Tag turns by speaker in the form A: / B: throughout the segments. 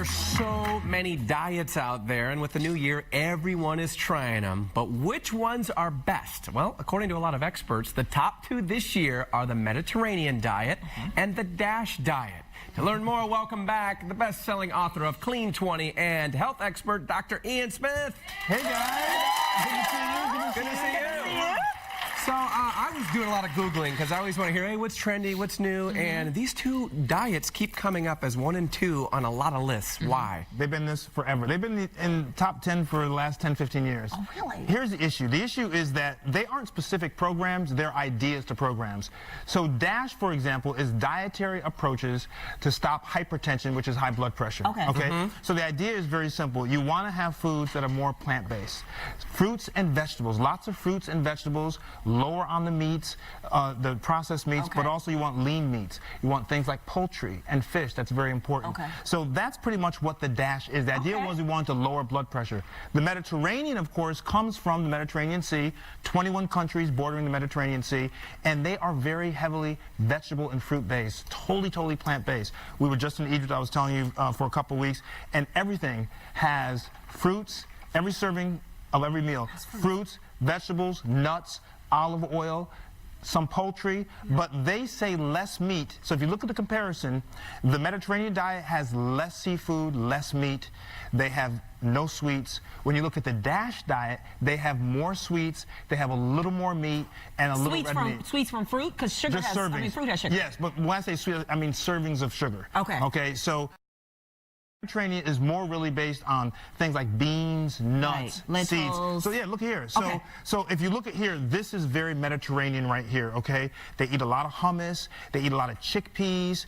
A: There's so many diets out there, and with the new year, everyone is trying them. But which ones are best? Well, according to a lot of experts, the top two this year are the Mediterranean diet and the DASH diet. To learn more, welcome back the best-selling author of Clean 20 and health expert, Dr. Ian Smith.
B: Hey, guys. Good to see you.
A: Good to see you. So I was doing a lot of Googling because I always want to hear, hey, what's trendy, what's new? And these two diets keep coming up as 1 and 2 on a lot of lists. Why?
B: They've been this forever. They've been in top 10 for the last 10, 15 years.
C: Oh, really?
B: Here's the issue. The issue is that they aren't specific programs, they're ideas to programs. So DASH, for example, is dietary approaches to stop hypertension, which is high blood pressure.
C: Okay.
B: So the idea is very simple. You want to have foods that are more plant-based. Fruits and vegetables, lots of fruits and vegetables, lower on the meats, the processed meats, but also you want lean meats. You want things like poultry and fish. That's very important. So that's pretty much what the DASH is. The idea was we wanted to lower blood pressure. The Mediterranean, of course, comes from the Mediterranean Sea, 21 countries bordering the Mediterranean Sea, and they are very heavily vegetable and fruit-based, totally plant-based. We were just in Egypt, I was telling you, for a couple weeks, and everything has fruits, every serving of every meal, fruits, vegetables, nuts, olive oil, some poultry, but they say less meat. So if you look at the comparison, the Mediterranean diet has less seafood, less meat. They have no sweets. When you look at the DASH diet, they have more sweets, they have a little more meat, and a little red meat.
C: Sweets from fruit? Because sugar
B: Just
C: has,
B: servings.
C: I mean, fruit has sugar.
B: Yes, but when I say sweet, I mean servings of sugar. Okay, so Mediterranean is more really based on things like beans, nuts, seeds. So yeah, look here. So if you look at here, this is very Mediterranean right here, okay? They eat a lot of hummus, they eat a lot of chickpeas,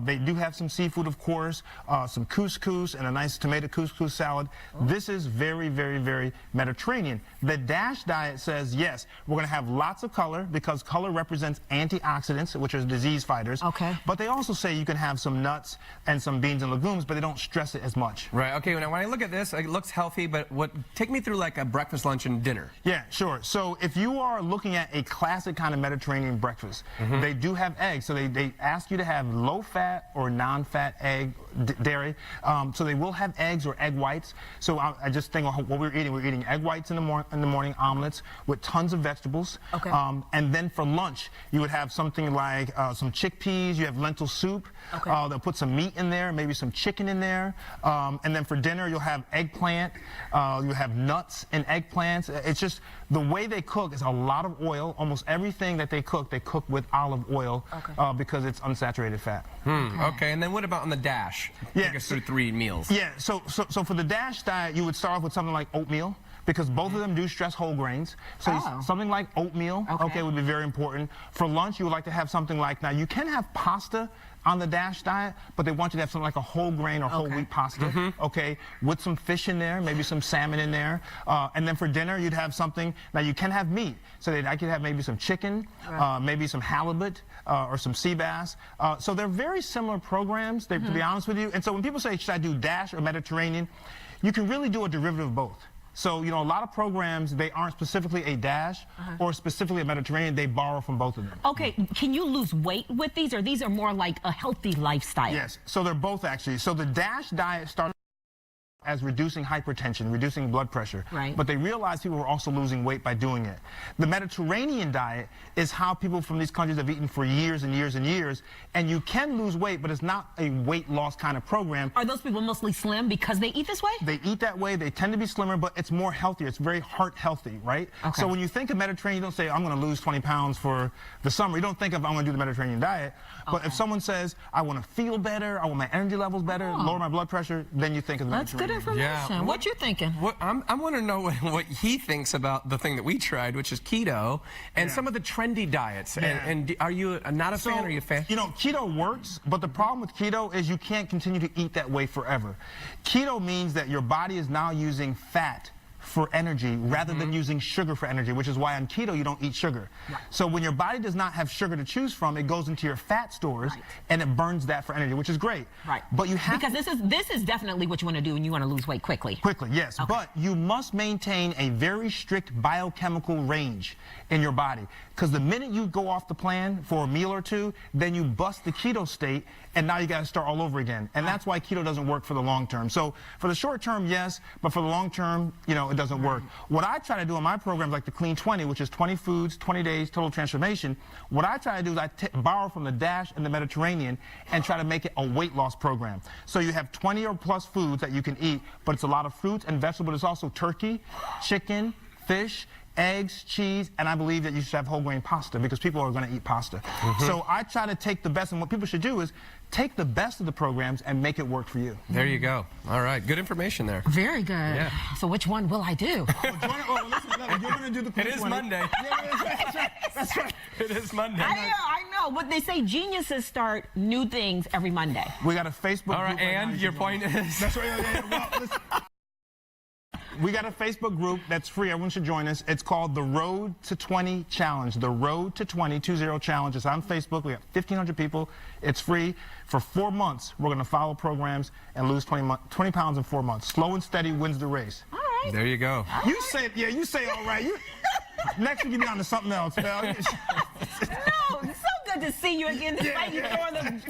B: they do have some seafood, of course, some couscous and a nice tomato couscous salad. This is very Mediterranean. The DASH diet says, yes, we're gonna have lots of color because color represents antioxidants, which are disease fighters. But they also say you can have some nuts and some beans and legumes, but they don't stress it as much.
A: Right, okay, now when I look at this, it looks healthy, but take me through like a breakfast, lunch, and dinner. Yeah,
B: sure. So if you are looking at a classic kind of Mediterranean breakfast, they do have eggs. So they ask you to have low-fat or non-fat egg, dairy. So they will have eggs or egg whites. So I just think of what we're eating. We're eating egg whites in the morning, omelets with tons of vegetables. And then for lunch, you would have something like some chickpeas. You have lentil soup. They'll put some meat in there, maybe some chicken in there. And then for dinner, you'll have eggplant. You have nuts and eggplants. It's just the way they cook is a lot of oil. Almost everything that they cook with olive oil because it's unsaturated fat.
A: Okay, and then what about on the DASH? Take us through 3 meals.
B: Yeah, so for the DASH diet, you would start off with something like oatmeal, because both of them do stress whole grains. So something like oatmeal, would be very important. For lunch, you would like to have something like, now you can have pasta on the DASH diet, but they want you to have something like a whole grain or whole wheat pasta, with some fish in there, maybe some salmon in there. And then for dinner, you'd have something, now you can have meat, so I could have maybe some chicken, maybe some halibut, or some sea bass. So they're very similar programs, to be honest with you. And so when people say, should I do DASH or Mediterranean, you can really do a derivative of both. So, you know, a lot of programs, they aren't specifically a DASH or specifically a Mediterranean. They borrow from both of them.
C: Okay, can you lose weight with these, or these are more like a healthy lifestyle?
B: Yes, so they're both actually. So the DASH diet started as reducing hypertension, reducing blood pressure. But they realized people were also losing weight by doing it. The Mediterranean diet is how people from these countries have eaten for years and years and years, and you can lose weight, but it's not a weight loss kind of program.
C: Are those people mostly slim because they eat this way?
B: They eat that way, they tend to be slimmer, but it's more healthier. It's very heart healthy, right? So when you think of Mediterranean, you don't say, I'm gonna lose 20 pounds for the summer. You don't think of, I'm gonna do the Mediterranean diet. But if someone says, I wanna feel better, I want my energy levels better, lower my blood pressure, then you think of the Mediterranean.
C: That's good information. What you thinking?
A: I want to know what he thinks about the thing that we tried, which is keto, and some of the trendy diets. And are you not a fan, or are you a fan?
B: You know, keto works, but the problem with keto is you can't continue to eat that way forever. Keto means that your body is now using fat for energy rather than using sugar for energy, which is why on keto you don't eat sugar. So when your body does not have sugar to choose from, it goes into your fat stores and it burns that for energy, which is great.
C: Right.
B: But you have
C: because this is definitely what you want to do when you want to lose weight quickly.
B: Quickly, yes.
C: Okay.
B: But you must maintain a very strict biochemical range in your body. Because the minute you go off the plan for a meal or two, then you bust the keto state, and now you got to start all over again. And that's why keto doesn't work for the long term. So for the short term, yes, but for the long term, you know, it doesn't work. What I try to do in my programs, like the Clean 20, which is 20 foods, 20 days, total transformation, what I try to do is I borrow from the DASH and the Mediterranean and try to make it a weight loss program. So you have 20 or plus foods that you can eat, but it's a lot of fruits and vegetables. It's also turkey, chicken, fish, eggs, cheese, and I believe that you should have whole grain pasta because people are going to eat pasta. So I try to take the best, and what people should do is take the best of the programs and make it work for you.
A: There you go. All right, good information there.
C: Very good.
A: Yeah.
C: So which one will I do?
B: Listen, you're going to do the
A: It is Monday.
B: That's right.
A: It is Monday.
C: I know, but they say geniuses start new things every Monday.
B: We got a Facebook
A: All right,
B: group.
A: and your point is?
B: That's right. Well, listen. We got a Facebook group that's free. Everyone should join us. It's called the Road to 20 Challenge. The Road to 20 Challenge. It's on Facebook. We have 1,500 people. It's free. For 4 months, we're going to follow programs and lose 20 pounds in 4 months. Slow and steady wins the race.
C: All right.
A: There you go.
B: You say it. Yeah, you say all right. Next week, you be on to something else.
C: No, it's so good to see you again, despite you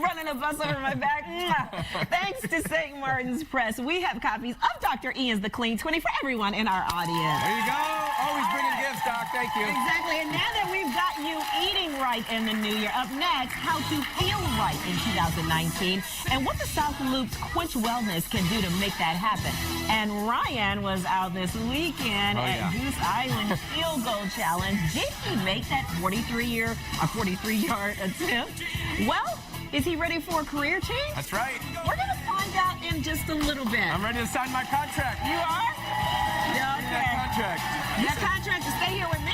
C: running a bus over my back. Mwah. Thanks to St. Martin's Press. We have copies of Dr. Ian's The Clean 20 for everyone in our audience.
A: There you go. Always bringing gifts, Doc. Thank you.
C: Exactly. And now that we've got you eating right in the new year, up next, how to feel right in 2019 and what the South Loop's Quench Wellness can do to make that happen. And Ryan was out this weekend at Goose Island Field Goal Challenge. Did he make that 43-yard attempt? Well, is he ready for a career change?
A: That's right.
C: We're going to find out in just a little bit.
A: I'm ready to sign my contract.
C: You are? Yeah, okay.
A: Contract.
C: That contract to stay here with me.